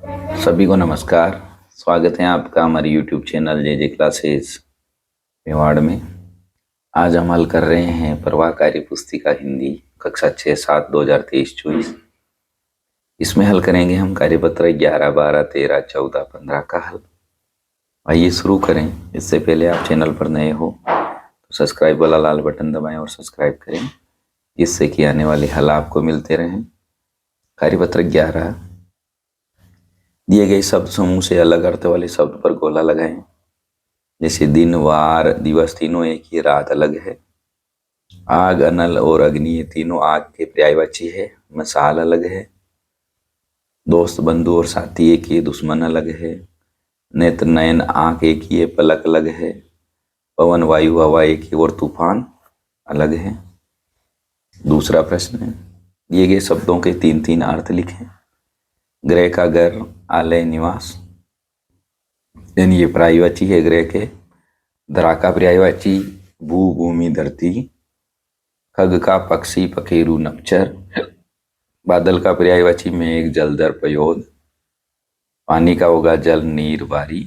सभी को नमस्कार। स्वागत है आपका हमारे YouTube चैनल जे क्लासेस मेवाड़ में। आज हम हल कर रहे हैं प्रवाह कार्य पुस्तिका हिंदी कक्षा 6-7 2023-24। इसमें हल करेंगे हम कार्यपत्र 11, 12, 13, 14, 15 का हल। आइए शुरू करें। इससे पहले आप चैनल पर नए हो तो सब्सक्राइब वाला लाल बटन दबाएं और सब्सक्राइब करें, जिससे कि आने वाले हल आपको मिलते रहें। कार्यपत्र 11, दिए गए शब्द समूह से अलग अर्थ वाले शब्द पर गोला लगाएं। जैसे दिन, वार, दिवस तीनों एक ही, रात अलग है। आग, अनल और अग्नि ये तीनों आग के पर्यायवाची है, मसाल अलग है। दोस्त, बंधु और साथी एक ही, दुश्मन अलग है। नेत्र, नयन, आंख एक ही है, पलक अलग है। पवन, वायु, हवा एक ही और तूफान अलग है। दूसरा प्रश्न है, दिए गए शब्दों के 3-3 अर्थ लिखें। गृह का घर, आलय, निवास, यानी ये पर्यायवाची है गृह के। धरा का पर्यायवाची भू, भूमि, धरती। खग का पक्षी, पखेरु, नक्षर। बादल का पर्यायवाची मेघ, जलधर, पयोद। पानी का होगा जल, नीर, बारी।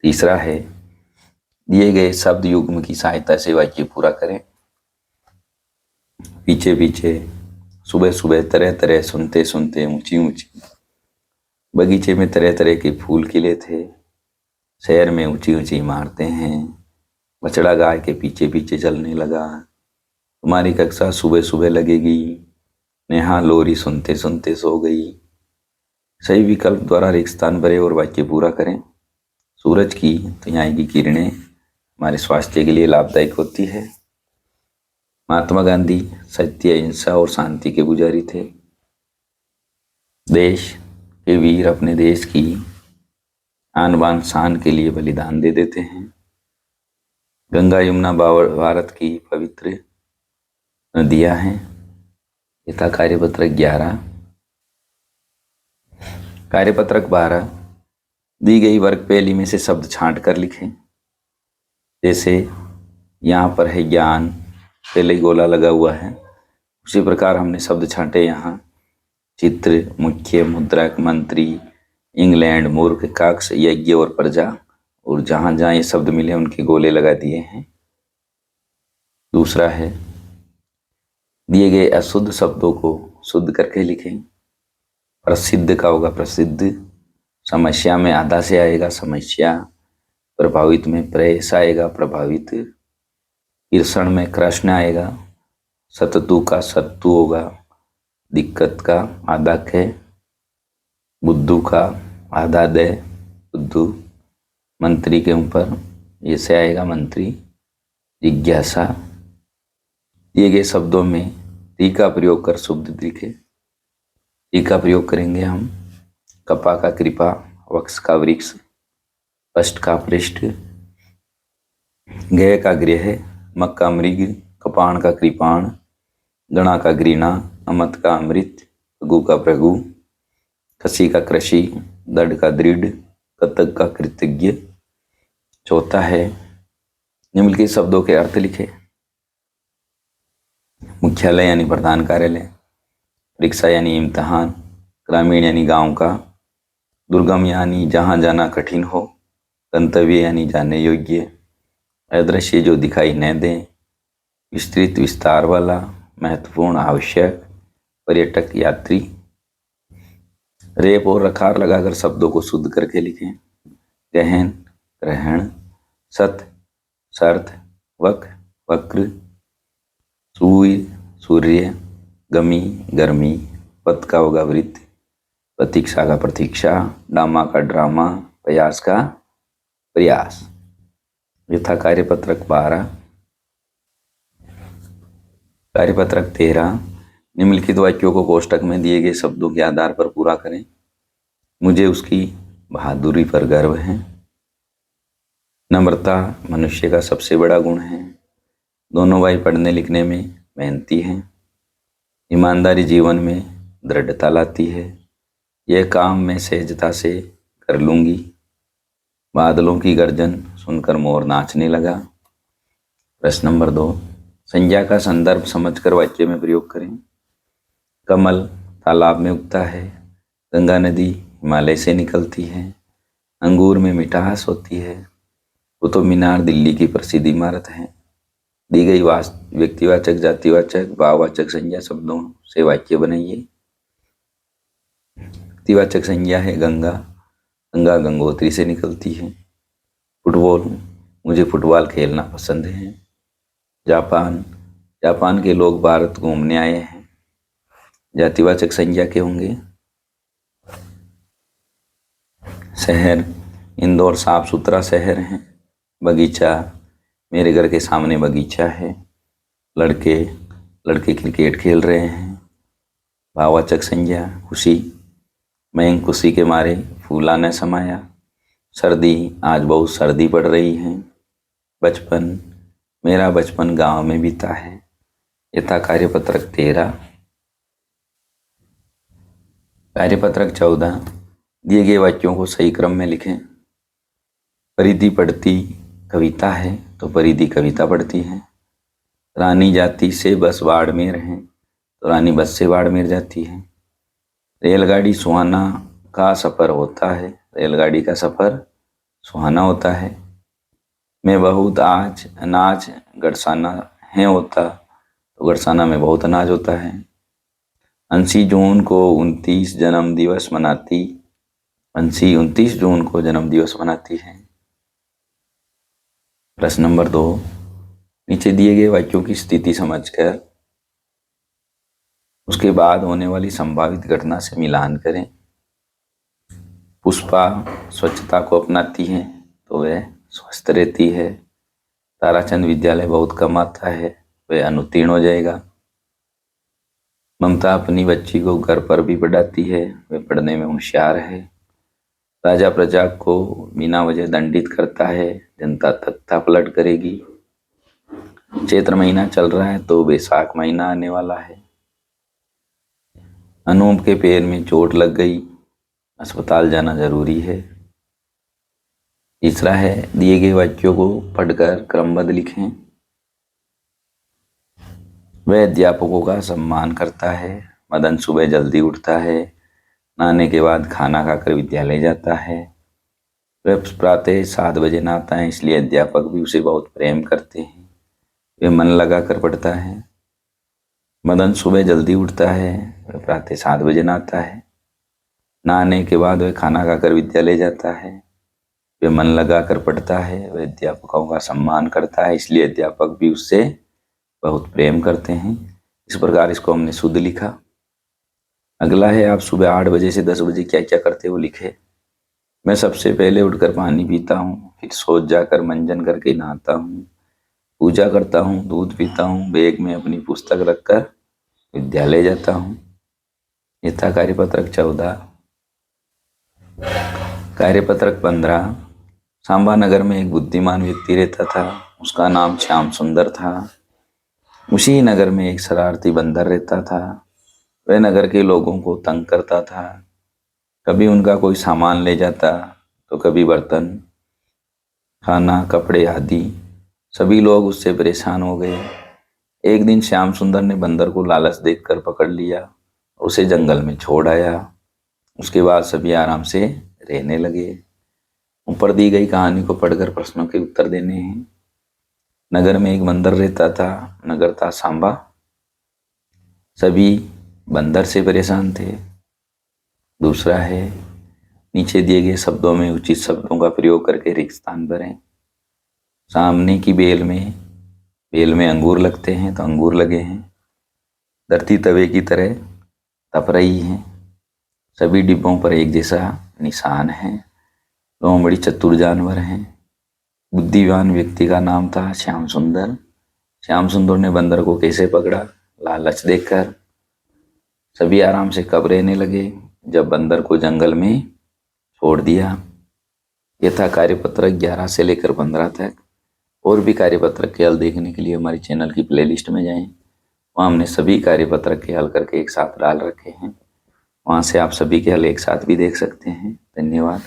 तीसरा है, दिए गए शब्द युग्म की सहायता से वाक्य पूरा करें। पीछे पीछे, सुबह सुबह, तरह तरह, सुनते सुनते, ऊंची ऊंची। बगीचे में तरह तरह के फूल खिले थे। शहर में ऊंची ऊंची इमारतें हैं। बछड़ा गाय के पीछे पीछे चलने लगा। तुम्हारी कक्षा सुबह सुबह लगेगी। नेहा लोरी सुनते सुनते सो गई। सही विकल्प द्वारा रिक्त स्थान भरें और वाक्य पूरा करें। सूरज की तो यहाँ की किरणें हमारे स्वास्थ्य के लिए लाभदायक होती है। महात्मा गांधी सत्य, अहिंसा और शांति के पुजारी थे। देश के वीर अपने देश की आन बान शान के लिए बलिदान दे देते हैं। गंगा यमुना भारत की पवित्र नदियां हैं। ये था कार्यपत्रक 11। कार्यपत्रक 12, दी गई वर्ग पहली में से शब्द छांट कर लिखें। जैसे यहाँ पर है ज्ञान, पहले ही गोला लगा हुआ है, उसी प्रकार हमने शब्द छांटे। यहाँ चित्र, मुख्य, मुद्रक, मंत्री, इंग्लैंड, मूर्ख, कक्ष, यज्ञ और प्रजा, और जहां जहां ये शब्द मिले उनके गोले लगा दिए हैं। दूसरा है, दिए गए अशुद्ध शब्दों को शुद्ध करके लिखें। प्रसिद्ध का होगा प्रसिद्ध। समस्या में आधा से आएगा समस्या। प्रभावित में प्रेस आएगा प्रभावित। कृष्ण में कृष्ण आएगा। सततु का सत्तु होगा। दिक्कत का आधा है। बुद्धू का आधा दे बुद्धू। मंत्री के ऊपर ये से आएगा मंत्री। जिज्ञासा। दिए गए शब्दों में ती का प्रयोग कर शब्द लिखे। ती का प्रयोग करेंगे हम। कपा का कृपा, वक्ष का वृक्ष, पष्ट का पृष्ठ, गय का गृह, मक का मृग, कपाण का कृपाण, गणा का गृणा, अमत का अमृत, प्रभु का प्रभु, खसी का कृषि, दृढ़ का दृढ़, कतक का कृतज्ञ। चौथा है, निम्नलिखित शब्दों के अर्थ लिखे। मुख्यालय यानी प्रधान कार्यालय, परीक्षा यानी इम्तिहान, ग्रामीण यानी गांव का, दुर्गम यानी जहां जाना कठिन हो, गंतव्य यानी जाने योग्य, अदृश्य जो दिखाई न दे, विस्तृत विस्तार वाला, महत्वपूर्ण, आवश्यक, पर्यटक, यात्री। रेप और रखार लगाकर शब्दों को शुद्ध करके लिखें। गहन, ग्रहण, सत, शर्त, वक, वक्र, सूर्य, गमी, गर्मी, पथ का होगा वृत्त, प्रतीक्षा का प्रतीक्षा, डामा का ड्रामा, प्रयास का प्रयास। ये था कार्यपत्रक 12। कार्यपत्रक 13, निम्नलिखित वाक्यों को कोष्टक में दिए गए शब्दों के आधार पर पूरा करें। मुझे उसकी बहादुरी पर गर्व है। नम्रता मनुष्य का सबसे बड़ा गुण है। दोनों भाई पढ़ने लिखने में मेहनती हैं। ईमानदारी जीवन में दृढ़ता लाती है। यह काम मैं सहजता से कर लूंगी। बादलों की गर्जन सुनकर मोर नाचने लगा। प्रश्न नंबर 2, संज्ञा का संदर्भ समझकर वाक्य में प्रयोग करें। कमल तालाब में उगता है। गंगा नदी हिमालय से निकलती है। अंगूर में मिठास होती है। कुतुब मीनार दिल्ली की प्रसिद्ध इमारत है। दी गई व्यक्तिवाचक, जातिवाचक, भाववाचक संज्ञा शब्दों से वाक्य बनाइए। व्यक्तिवाचक संज्ञा है गंगा। गंगा गंगोत्री से निकलती है। फुटबॉल, मुझे फुटबॉल खेलना पसंद है। जापान, जापान के लोग भारत घूमने आए हैं। जातिवाचक संज्ञा के होंगे। शहर, इंदौर साफ सुथरा शहर है। बगीचा, मेरे घर के सामने बगीचा है। लड़के, लड़के क्रिकेट खेल रहे हैं। भाववाचक संज्ञा खुशी, मैं खुशी के मारे फूला न समाया। सर्दी, आज बहुत सर्दी पड़ रही है। बचपन, मेरा बचपन गांव में बीता है। यथा कार्यपत्रक 13। कार्यपत्रक 14, दिए गए वाक्यों को सही क्रम में लिखें। परिधि पढ़ती कविता है तो परिधि कविता पढ़ती है। रानी जाती से बस बाड़मेर है तो रानी बस से बाड़मेर जाती है। रेलगाड़ी सुहाना का सफ़र होता है, रेलगाड़ी का सफ़र सुहाना होता है। मैं बहुत आज अनाज गड़साना है होता तो गड़साना में बहुत अनाज होता है। 29 जून को 29 जन्म दिवस मनाती, 29 जून को जन्म दिवस मनाती है। प्रश्न नंबर 2, नीचे दिए गए वाक्यों की स्थिति समझकर उसके बाद होने वाली संभावित घटना से मिलान करें। पुष्पा स्वच्छता को अपनाती है तो वह स्वस्थ रहती है। ताराचंद विद्यालय बहुत कम आता है, वह अनुत्तीर्ण हो जाएगा। ममता अपनी बच्ची को घर पर भी पढ़ाती है, वह पढ़ने में होशियार है। राजा प्रजा को बिना वजह दंडित करता है, जनता तख्ता पलट करेगी। चैत्र महीना चल रहा है तो बैसाख महीना आने वाला है। अनूप के पैर में चोट लग गई, अस्पताल जाना जरूरी है। तीसरा है, दिए गए वाक्यों को पढ़कर क्रमबद्ध लिखें। वह अध्यापकों का सम्मान करता है। मदन सुबह जल्दी उठता है। नहाने के बाद खाना खाकर विद्यालय जाता है। वह प्रातः 7 बजे नहाता है, इसलिए अध्यापक भी उसे बहुत प्रेम करते हैं। वह मन लगा कर पढ़ता है। मदन सुबह जल्दी उठता है, वह प्रातः 7 बजे नहाता है। नहाने के बाद वह खाना खाकर विद्यालय जाता है। वह मन लगा कर पढ़ता है। वह अध्यापकों का सम्मान करता है, इसलिए अध्यापक भी उससे बहुत प्रेम करते हैं। इस प्रकार इसको हमने शुद्ध लिखा। अगला है, आप सुबह 8 बजे से 10 बजे क्या क्या करते हो लिखे। मैं सबसे पहले उठकर पानी पीता हूँ, फिर सोच जाकर मंजन करके नहाता हूँ, पूजा करता हूँ, दूध पीता हूँ, बैग में अपनी पुस्तक रखकर विद्यालय जाता हूँ। यह था कार्यपत्रक 14। कार्यपत्रक 15, सांबा नगर में एक बुद्धिमान व्यक्ति रहता था, उसका नाम श्याम सुंदर था। उसी नगर में एक शरारती बंदर रहता था। वह नगर के लोगों को तंग करता था। कभी उनका कोई सामान ले जाता तो कभी बर्तन, खाना, कपड़े आदि। सभी लोग उससे परेशान हो गए। एक दिन श्याम सुंदर ने बंदर को लालच देखकर पकड़ लिया और उसे जंगल में छोड़ आया। उसके बाद सभी आराम से रहने लगे। ऊपर दी गई कहानी को पढ़कर प्रश्नों के उत्तर देने हैं। नगर में एक बंदर रहता था। नगर था सांबा। सभी बंदर से परेशान थे। दूसरा है, नीचे दिए गए शब्दों में उचित शब्दों का प्रयोग करके रिक्त स्थान भरें। सामने की बेल में अंगूर लगते हैं तो अंगूर लगे हैं। धरती तवे की तरह तप रही है। सभी डिब्बों पर एक जैसा निशान है। लोमड़ी चतुर जानवर हैं। बुद्धिमान व्यक्ति का नाम था श्याम सुंदर। श्याम सुंदर ने बंदर को कैसे पकड़ा? लालच देकर। सभी आराम से कब रहने लगे? जब बंदर को जंगल में छोड़ दिया। यह था कार्यपत्रक 11 से लेकर 15 तक। और भी कार्यपत्रक के हल देखने के लिए हमारे चैनल की प्लेलिस्ट में जाएं। वहाँ हमने सभी कार्यपत्रक के हल करके एक साथ डाल रखे हैं। वहाँ से आप सभी के हल एक साथ भी देख सकते हैं। धन्यवाद।